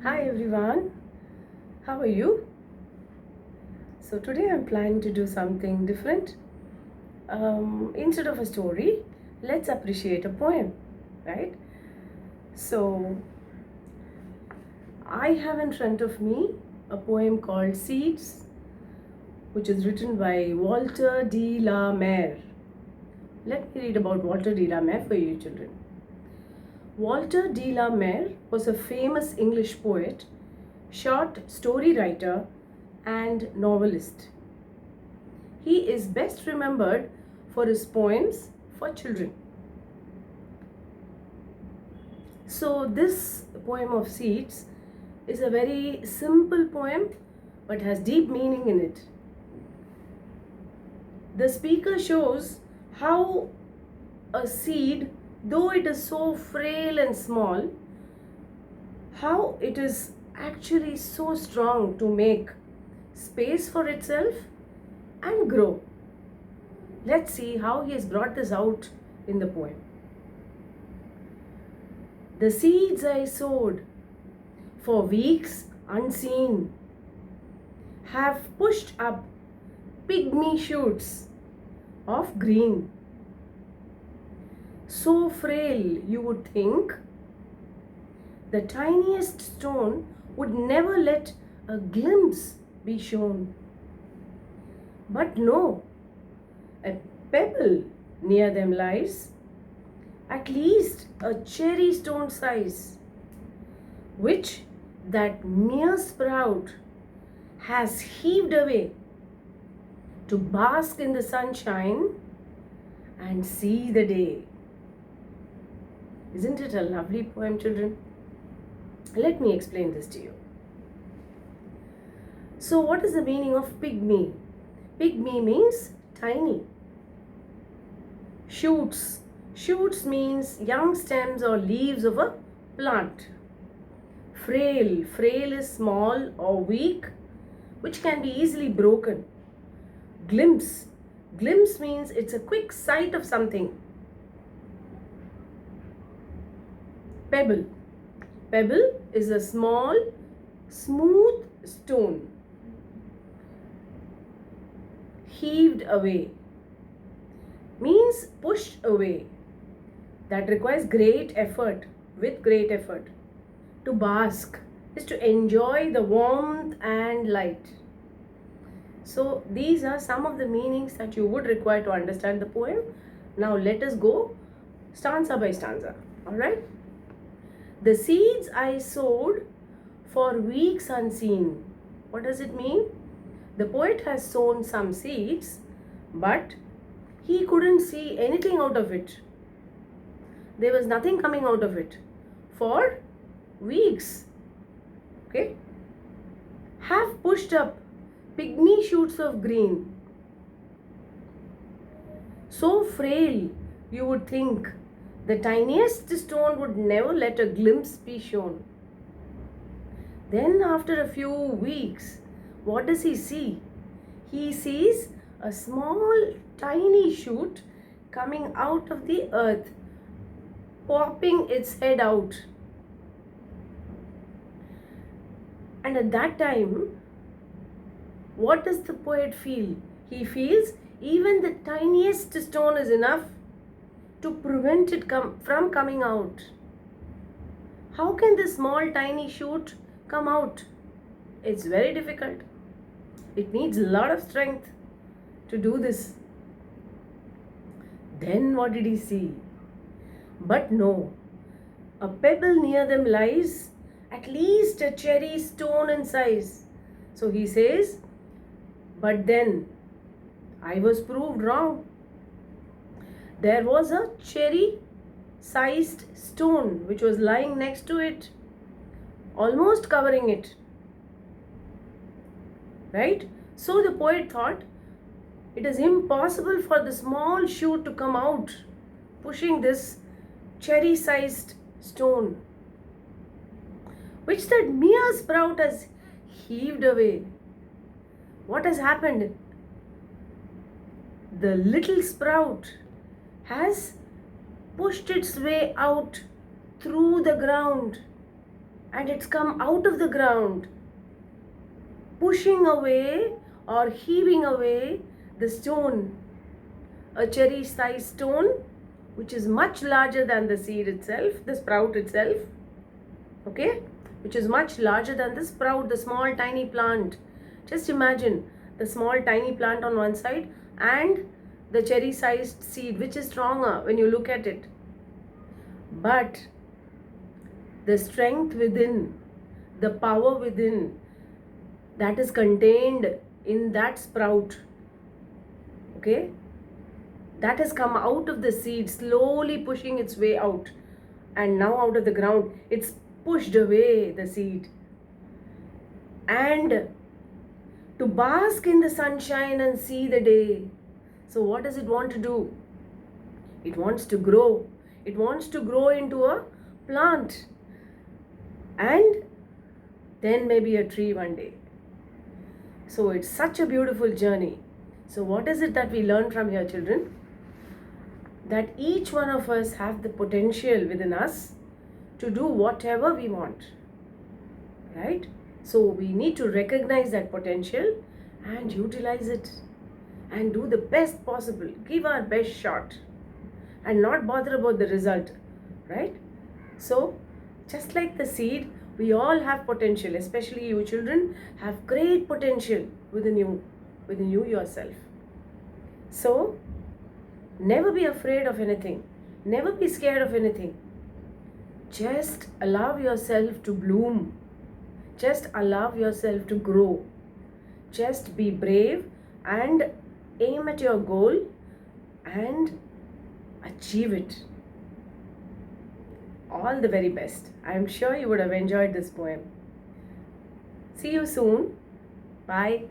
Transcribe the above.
Hi everyone, how are you? So today I'm planning to do something different. Instead of a story, let's appreciate a poem, right? So I have in front of me a poem called Seeds, which is written by Walter de la Mare. Let me read about Walter de la Mare for you children. Walter de la Mare was a famous English poet, short story writer, and novelist. He is best remembered for his poems for children. So, this poem of Seeds is a very simple poem but has deep meaning in it. The speaker shows how a seed, though it is so frail and small, how it is actually so strong to make space for itself and grow. Let's see how he has brought this out in the poem. The seeds I sowed for weeks unseen have pushed up pygmy shoots of green. So frail you would think the tiniest stone would never let a glimpse be shown. But no, a pebble near them lies, at least a cherry stone size, which that mere sprout has heaved away to bask in the sunshine and see the day. Isn't it a lovely poem, children? Let me explain this to you. So, what is the meaning of pygmy? Pygmy means tiny. Shoots. Shoots means young stems or leaves of a plant. Frail. Frail is small or weak, which can be easily broken. Glimpse. Glimpse means it's a quick sight of something. Pebble. Pebble is a small, smooth stone. Heaved away means pushed away. That requires great effort, with great effort. To bask is to enjoy the warmth and light. So these are some of the meanings that you would require to understand the poem. Now let us go stanza by stanza. Alright? The seeds I sowed for weeks unseen. What does it mean? The poet has sown some seeds, but he couldn't see anything out of it. There was nothing coming out of it for weeks. Okay? Have pushed up pygmy shoots of green. So frail, you would think the tiniest stone would never let a glimpse be shown. Then, after a few weeks, what does he see? He sees a small, tiny shoot coming out of the earth, popping its head out. And at that time, what does the poet feel? He feels even the tiniest stone is enough to prevent it from coming out. How can this small, tiny shoot come out? It's very difficult. It needs a lot of strength to do this. Then what did he see? But no, a pebble near them lies, at least a cherry stone in size. So he says, but then I was proved wrong. There was a cherry sized stone which was lying next to it, almost covering it. Right? So the poet thought it is impossible for the small shoot to come out, pushing this cherry sized stone, which that mere sprout has heaved away. What has happened? The little sprout has pushed its way out through the ground and it's come out of the ground, pushing away or heaving away the stone, a cherry sized stone which is much larger than the seed itself, the sprout itself, okay, which is much larger than the sprout, the small tiny plant. Just imagine the small tiny plant on one side and the cherry sized seed, which is stronger when you look at it. But the strength within, the power within, that is contained in that sprout, okay, that has come out of the seed, slowly pushing its way out, and now out of the ground it's pushed away the seed, and to bask in the sunshine and see the day. So what does it want to do? It wants to grow. It wants to grow into a plant and then maybe a tree one day. So it's such a beautiful journey. So what is it that we learn from here, children? That each one of us have the potential within us to do whatever we want, right? So we need to recognize that potential and utilize it and do the best possible, give our best shot and not bother about the result, right? So just like the seed, we all have potential, especially you children have great potential within you yourself. So never be afraid of anything, never be scared of anything. Just allow yourself to bloom, just allow yourself to grow. Just be brave and aim at your goal and achieve it. All the very best. I am sure you would have enjoyed this poem. See you soon. Bye.